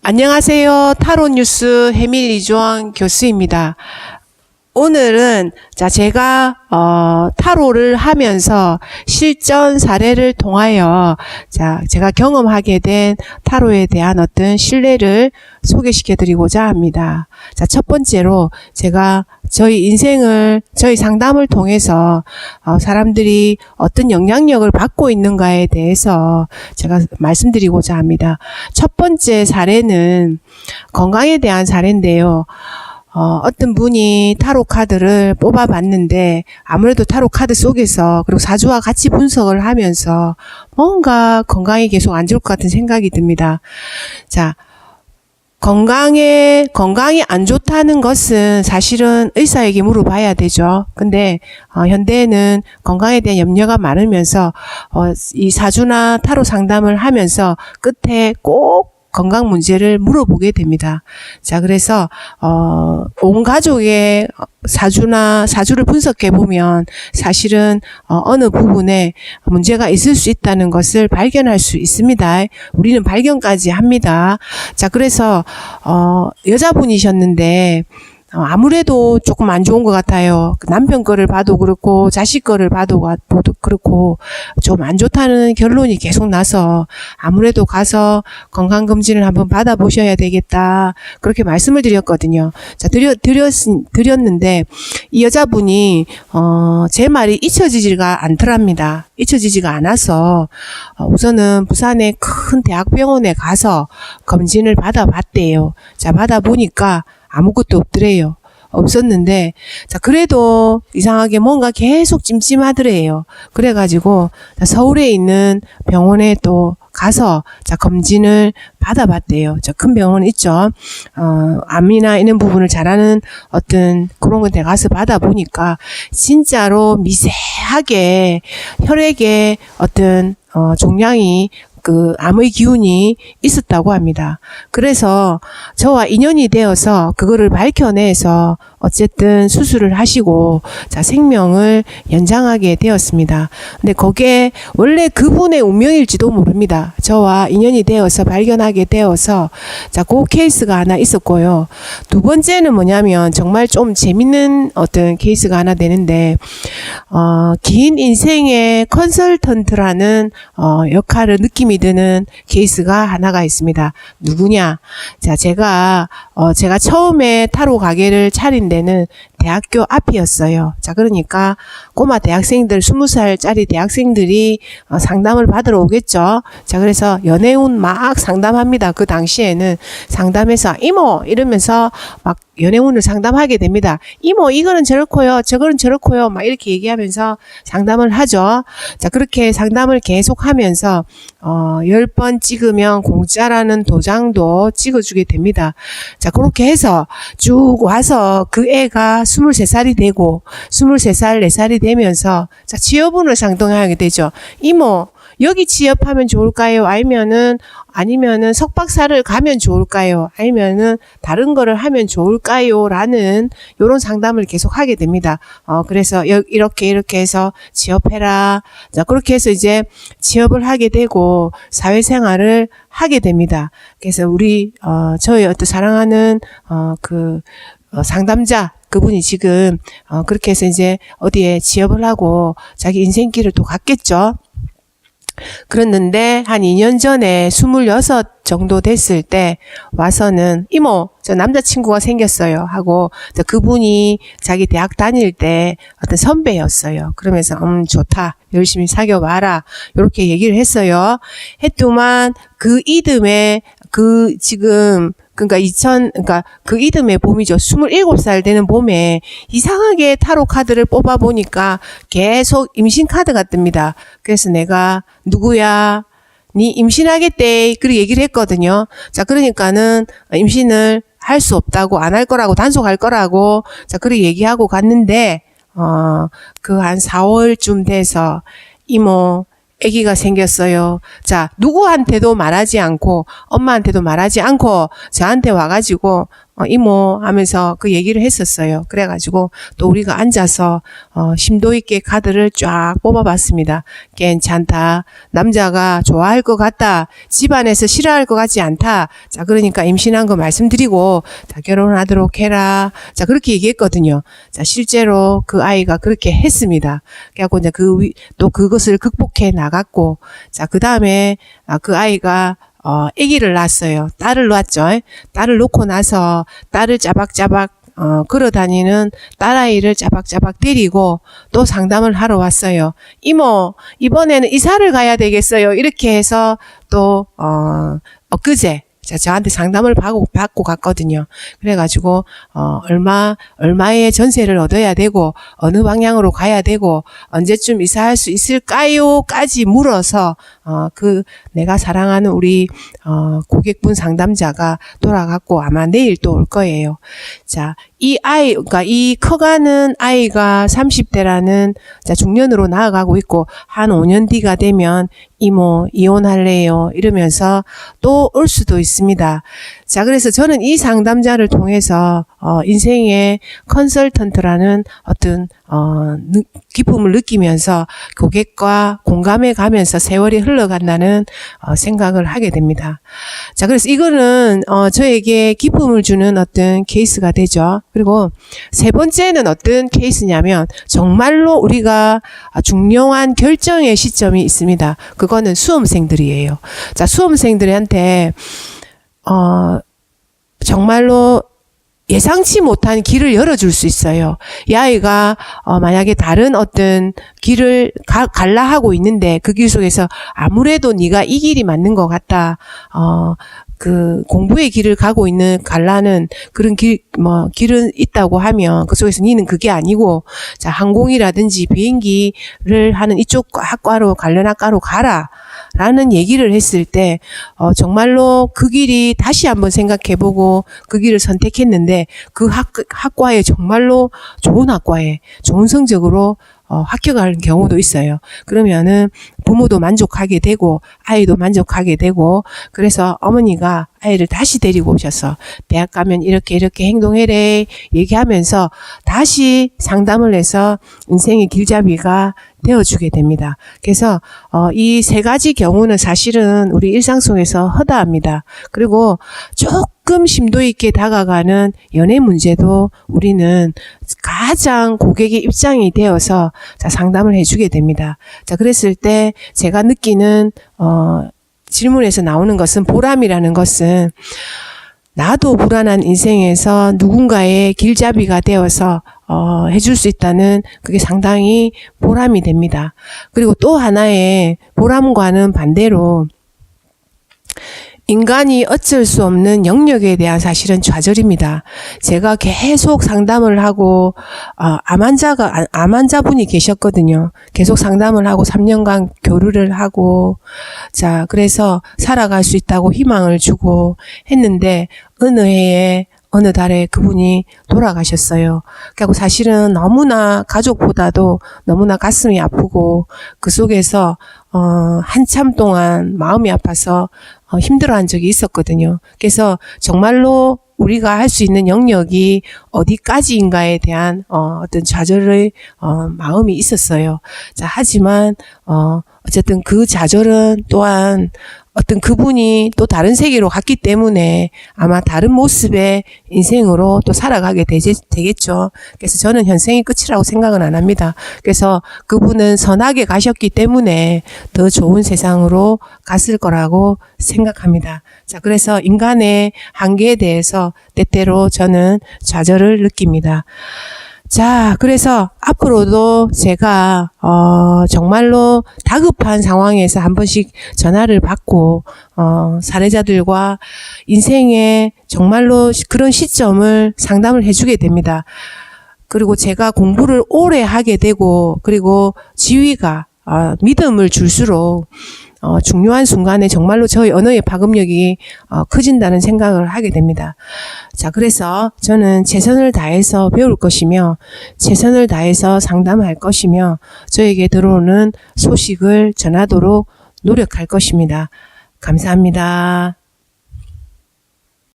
안녕하세요. 타로 뉴스 해밀 이주원 교수입니다. 오늘은 제가 타로를 하면서 실전 사례를 통하여 제가 경험하게 된 타로에 대한 어떤 신뢰를 소개시켜 드리고자 합니다. 첫 번째로 제가 저희 상담을 통해서 사람들이 어떤 영향력을 받고 있는가에 대해서 제가 말씀드리고자 합니다. 첫 번째 사례는 건강에 대한 사례인데요. 어떤 분이 타로 카드를 뽑아봤는데 아무래도 타로 카드 속에서 그리고 사주와 같이 분석을 하면서 뭔가 건강이 계속 안 좋을 것 같은 생각이 듭니다. 건강이 안 좋다는 것은 사실은 의사에게 물어봐야 되죠. 근데 현대에는 건강에 대한 염려가 많으면서 이 사주나 타로 상담을 하면서 끝에 꼭 건강 문제를 물어보게 됩니다. 그래서 온 가족의 사주를 분석해 보면 사실은 어느 부분에 문제가 있을 수 있다는 것을 발견할 수 있습니다. 우리는 발견까지 합니다. 그래서 여자분이셨는데 아무래도 조금 안 좋은 것 같아요. 남편 거를 봐도 그렇고 자식 거를 봐도 그렇고 좀 안 좋다는 결론이 계속 나서 아무래도 가서 건강검진을 한번 받아보셔야 되겠다, 그렇게 말씀을 드렸거든요. 드렸는데 이 여자분이 제 말이 잊혀지지가 않더랍니다. 잊혀지지가 않아서 우선은 부산의 큰 대학병원에 가서 검진을 받아봤대요. 받아보니까 아무것도 없었는데 그래도 이상하게 뭔가 계속 찜찜하더래요. 그래가지고 서울에 있는 병원에 또 가서 검진을 받아봤대요. 큰 병원 있죠. 암이나 이런 부분을 잘하는 어떤 그런 데 가서 받아보니까 진짜로 미세하게 혈액에 어떤 종양이 암의 기운이 있었다고 합니다. 그래서 저와 인연이 되어서 그거를 밝혀내서 어쨌든 수술을 하시고 생명을 연장하게 되었습니다. 근데 그게 원래 그분의 운명일지도 모릅니다. 저와 인연이 되어서 발견하게 되어서 그 케이스가 하나 있었고요. 두 번째는 뭐냐면 정말 좀 재밌는 어떤 케이스가 하나 되는데 긴 인생의 컨설턴트라는 역할을 느낌이 드는 케이스가 하나가 있습니다. 누구냐? 제가 처음에 타로 가게를 차린 데는 대학교 앞이었어요. 그러니까 꼬마 대학생들, 20살짜리 대학생들이 상담을 받으러 오겠죠. 그래서 연애운 막 상담합니다. 그 당시에는 상담해서 이모 이러면서 막 연애운을 상담하게 됩니다. 이모 이거는 저렇고요, 저거는 저렇고요, 막 이렇게 얘기하면서 상담을 하죠. 그렇게 상담을 계속하면서 10번 찍으면 공짜라는 도장도 찍어주게 됩니다. 그렇게 해서 쭉 와서 그 애가 23살이 되고 23살, 4살이 되면서 취업운을 상담하게 되죠. 이모 여기 취업하면 좋을까요? 아니면은 석박사를 가면 좋을까요? 아니면은 다른 거를 하면 좋을까요? 라는 요런 상담을 계속 하게 됩니다. 그래서 이렇게 해서 취업해라. 그렇게 해서 이제 취업을 하게 되고 사회생활을 하게 됩니다. 그래서 저희 어떤 사랑하는 상담자 그분이 지금 그렇게 해서 이제 어디에 취업을 하고 자기 인생길을 또 갔겠죠. 그랬는데 한 2년 전에 26 정도 됐을 때 와서는 이모 저 남자친구가 생겼어요 하고 그분이 자기 대학 다닐 때 어떤 선배였어요. 그러면서 좋다, 열심히 사귀어봐라, 이렇게 얘기를 했어요. 했더만 그 이듬해 그 이듬해 봄이죠. 27살 되는 봄에 이상하게 타로 카드를 뽑아보니까 계속 임신 카드가 뜹니다. 그래서 내가 누구야? 니 임신하겠대. 그렇게 얘기를 했거든요. 그러니까는 임신을 할 수 없다고, 안 할 거라고, 단속할 거라고, 그렇게 얘기하고 갔는데, 그 한 4월쯤 돼서 이모, 아기가 생겼어요. 누구한테도 말하지 않고 엄마한테도 말하지 않고 저한테 와가지고 이모 하면서 그 얘기를 했었어요. 그래가지고 또 우리가 앉아서 심도 있게 카드를 쫙 뽑아봤습니다. 괜찮다. 남자가 좋아할 것 같다. 집안에서 싫어할 것 같지 않다. 자, 그러니까 임신한 거 말씀드리고 자, 결혼하도록 해라. 자, 그렇게 얘기했거든요. 자, 실제로 그 아이가 그렇게 했습니다. 그래갖고 이제 또 그것을 극복해 나갔고, 자, 그 다음에 그 아이가 아기를 낳았어요. 딸을 낳았죠. 딸을 놓고 나서 딸을 짜박짜박 걸어다니는 딸아이를 짜박짜박 데리고 또 상담을 하러 왔어요. 이모, 이번에는 이사를 가야 되겠어요. 이렇게 해서 또 엊그제 저한테 상담을 받고 갔거든요. 그래가지고, 얼마의 전세를 얻어야 되고, 어느 방향으로 가야 되고, 언제쯤 이사할 수 있을까요? 까지 물어서, 내가 사랑하는 우리, 고객분 상담자가 돌아갔고, 아마 내일 또 올 거예요. 자, 그러니까 이 커가는 아이가 30대라는 중년으로 나아가고 있고, 한 5년 뒤가 되면, 이모, 이혼할래요? 이러면서 또 올 수도 있습니다. 자, 그래서 저는 이 상담자를 통해서, 인생의 컨설턴트라는 어떤, 기쁨을 느끼면서 고객과 공감해 가면서 세월이 흘러간다는, 생각을 하게 됩니다. 자, 그래서 이거는, 저에게 기쁨을 주는 어떤 케이스가 되죠. 그리고 세 번째는 어떤 케이스냐면, 정말로 우리가 중요한 결정의 시점이 있습니다. 그거는 수험생들이에요. 자, 수험생들한테, 정말로 예상치 못한 길을 열어줄 수 있어요. 이 아이가 만약에 다른 어떤 길을 갈라 하고 있는데 그 길 속에서 아무래도 네가 이 길이 맞는 것 같다. 그 공부의 길을 가고 있는 갈라는 그런 길은 있다고 하면 그 속에서 니는 그게 아니고 자, 항공이라든지 비행기를 하는 이쪽 학과로 관련 학과로 가라. 라는 얘기를 했을 때 정말로 그 길이 다시 한번 생각해보고 그 길을 선택했는데 그 학과에 정말로 좋은 학과에 좋은 성적으로 합격하는 경우도 있어요. 그러면은 부모도 만족하게 되고 아이도 만족하게 되고 그래서 어머니가 아이를 다시 데리고 오셔서 대학 가면 이렇게 행동해래 얘기하면서 다시 상담을 해서 인생의 길잡이가 되어주게 됩니다. 그래서 이 세 가지 경우는 사실은 우리 일상 속에서 허다합니다. 그리고 조금 심도 있게 다가가는 연애 문제도 우리는 가장 고객의 입장이 되어서 자, 상담을 해주게 됩니다. 자, 그랬을 때 제가 느끼는 질문에서 나오는 것은 보람이라는 것은 나도 불안한 인생에서 누군가의 길잡이가 되어서 해줄 수 있다는 그게 상당히 보람이 됩니다. 그리고 또 하나의 보람과는 반대로 인간이 어쩔 수 없는 영역에 대한 사실은 좌절입니다. 제가 계속 상담을 하고 암 환자분이 계셨거든요. 계속 상담을 하고 3년간 교류를 하고 자 그래서 살아갈 수 있다고 희망을 주고 했는데 어느 해에 어느 달에 그분이 돌아가셨어요. 그리고 사실은 너무나 가족보다도 너무나 가슴이 아프고 그 속에서 한참 동안 마음이 아파서 힘들어한 적이 있었거든요. 그래서 정말로 우리가 할 수 있는 영역이 어디까지인가에 대한 어떤 좌절의 마음이 있었어요. 자, 하지만 어쨌든 그 좌절은 또한 어떤 그분이 또 다른 세계로 갔기 때문에 아마 다른 모습의 인생으로 또 살아가게 되겠죠. 그래서 저는 현생이 끝이라고 생각은 안 합니다. 그래서 그분은 선하게 가셨기 때문에 더 좋은 세상으로 갔을 거라고 생각합니다. 자, 그래서 인간의 한계에 대해서 때때로 저는 좌절을 느낍니다. 자, 그래서 앞으로도 제가 정말로 다급한 상황에서 한 번씩 전화를 받고 사례자들과 인생의 정말로 그런 시점을 상담을 해주게 됩니다. 그리고 제가 공부를 오래 하게 되고 그리고 지위가 믿음을 줄수록 중요한 순간에 정말로 저의 언어의 파급력이 커진다는 생각을 하게 됩니다. 자, 그래서 저는 최선을 다해서 배울 것이며 최선을 다해서 상담할 것이며 저에게 들어오는 소식을 전하도록 노력할 것입니다. 감사합니다.